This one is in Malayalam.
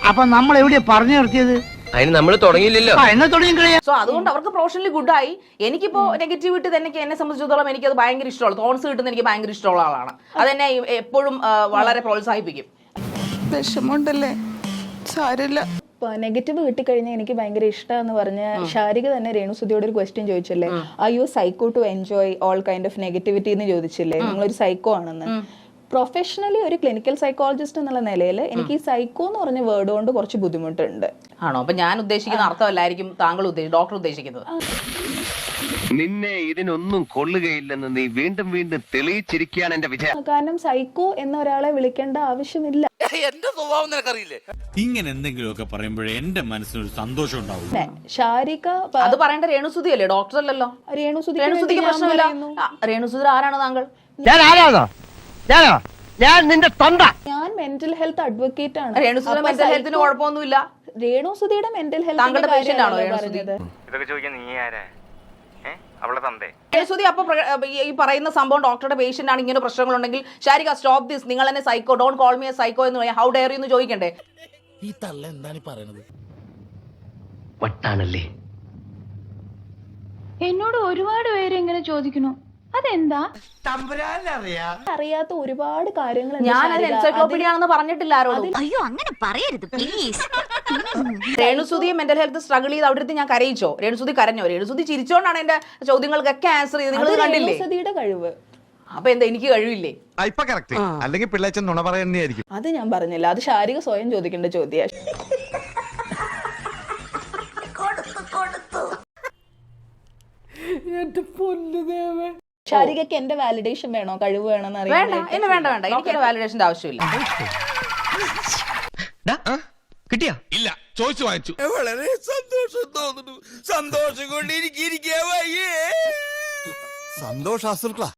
അപ്പൊ നമ്മൾ എവിടെയാ പറഞ്ഞു നിർത്തിയത്? അതിന് നമ്മൾ തുടങ്ങിയില്ലല്ലോ. എന്നാ തുടങ്ങി. സോ അതുകൊണ്ട് അവർക്ക് പ്രൊഫഷണലി ഗുഡായി. എനിക്കിപ്പോ നെഗറ്റിവിറ്റി തന്നെ എന്നെ സംബന്ധിച്ചിടത്തോളം എനിക്കത് ഭയങ്കര ഇഷ്ടമുള്ള, തോൺസ് കിട്ടുന്ന എനിക്ക് ഭയങ്കര ഇഷ്ടമുള്ള ആളാണ്. അതെന്നെ എപ്പോഴും വളരെ പ്രോത്സാഹിപ്പിക്കും. വിഷമമുണ്ടല്ലേ, സാരമില്ല. നെഗറ്റീവ് കിട്ടിക്കഴിഞ്ഞാൽ എനിക്ക് ഭയങ്കര ഇഷ്ടമെന്ന് പറഞ്ഞ ശാരിക തന്നെ രേണുസുതിയോട് ഒരു ക്വസ്റ്റ്യൻ ചോദിച്ചില്ലേ, I you psycho to enjoy all kind of negativity എന്ന് ചോദിച്ചില്ലേ, നിങ്ങളൊരു സൈക്കോ ആണെന്ന്. പ്രൊഫഷണലി ഒരു ക്ലിനിക്കൽ സൈക്കോളജിസ്റ്റ് എന്നുള്ള നിലയിൽ എനിക്ക് ഈ സൈക്കോ എന്ന് പറഞ്ഞ വേർഡ് കൊണ്ട് കുറച്ച് ബുദ്ധിമുട്ടുണ്ട്. ആണോ? അപ്പൊ ഞാൻ ഉദ്ദേശിക്കുന്ന അർത്ഥമല്ലായിരിക്കും താങ്കൾ ഡോക്ടർ ഉദ്ദേശിക്കുന്നത്. നിന്നെ ഇതിനൊന്നും കൊള്ളുകയില്ലെന്ന് നീ വീണ്ടും വീണ്ടും തെളിയിച്ചിരിക്കുകയാണ് എന്റെ വിജയം. കാരണം സൈക്കോ എന്ന ഒരാളെ വിളിക്കേണ്ട ആവശ്യമില്ല. എന്റെ സ്വഭാവം നിനക്കറിയില്ലേ? ഇങ്ങനെ എന്തെങ്കിലുമൊക്കെ പറയുമ്പോഴേ എന്റെ മനസ്സിനൊരു സന്തോഷം ഉണ്ടാവും. ശാരിക അത് പറയേണ്ട രേണുസുതി അല്ലേ, ഡോക്ടർ അല്ലല്ലോ. രേണുസുതിക്ക് പ്രശ്നമില്ല. രേണുസുതി ആരാണ് താങ്കൾ? ഞാൻ നിന്റെ തൊണ്ട. ഞാൻ മെന്റൽ ഹെൽത്ത് അഡ്വക്കേറ്റ് ആണ്. രേണുസുതിയുടെ മെന്റൽ ഹെൽത്തിന് കുഴപ്പമൊന്നുമില്ല. രേണുസുതിയുടെ മെന്റൽ ഹെൽത്ത് താങ്കളുടെ പേഷ്യന്റ് ആണോ രേണുസുതി? ഇതൊക്കെ ചോദിക്കാൻ നീ ആരാ? അവളെ തന്തേ? രേണുസുതി അപ്പൊ ഈ പറയുന്ന സംഭവം ഡോക്ടറുടെ പേഷ്യന്റ് ആണ്, ഇങ്ങനെ പ്രശ്നങ്ങളുണ്ടെങ്കിൽ ശാരിക സ്റ്റോപ്പ് ദിസ്, നിങ്ങൾ എന്നെ psycho, don't call me A psycho എന്ന് പറയാം. ഹൗ ഡെയർ യു എന്ന് ചോദിക്കണ്ടേ? ഈ തള്ള എന്താണ് പറയുന്നത്? വട്ടാണല്ലേ. എന്നോട് ഒരുപാട് പേര് ഇങ്ങനെ ചോദിക്കുന്നു, അതെന്താ? അറിയാത്ത ഒരുപാട് കാര്യങ്ങൾ ഞാൻ അത് എൻസൈക്ലോപീഡിയ ആണെന്ന് പറഞ്ഞിട്ടില്ല ആരോടും. അയ്യോ അങ്ങനെ പറയരുത് പ്ലീസ്. രേണുസുതിയെ മെന്റൽ ഹെൽത്ത് സ്ട്രഗിൾ ചെയ്ത് അവിടെ ഞാൻ കരയിച്ചോ? രേണുസുതി കരഞ്ഞോ? രേണുസുതി ചിരിച്ചോണ്ടാണ് എന്റെ ചോദ്യങ്ങൾക്കൊക്കെ ആൻസർ ചെയ്ത്. നിങ്ങൾ കണ്ടില്ലേ രേണുസുതിയുടെ കഴിവ്? അപ്പൊ എന്താ എനിക്ക് കഴിവില്ലേ? അല്ലെങ്കിൽ പിള്ളേച്ചൻ നുണ പറയുന്നതായിരിക്കും. അത് ഞാൻ പറഞ്ഞില്ല, അത് ശാരിക സ്വയം ചോദിക്കേണ്ട ചോദ്യം. ശാരികക്ക് എന്റെ വാലിഡേഷൻ വേണോ, കഴിവ് വേണമെന്ന് അറിയാം? വേണ്ട എനിക്ക് എന്റെ വാലിഡേഷന്റെ ആവശ്യമില്ല. കിട്ടിയാ? ഇല്ല, ചോദിച്ചു വാങ്ങിച്ചു. വളരെ സന്തോഷം തോന്നുന്നു. സന്തോഷം കൊണ്ട് എനിക്ക് സന്തോഷാശ്രുക്കളാ.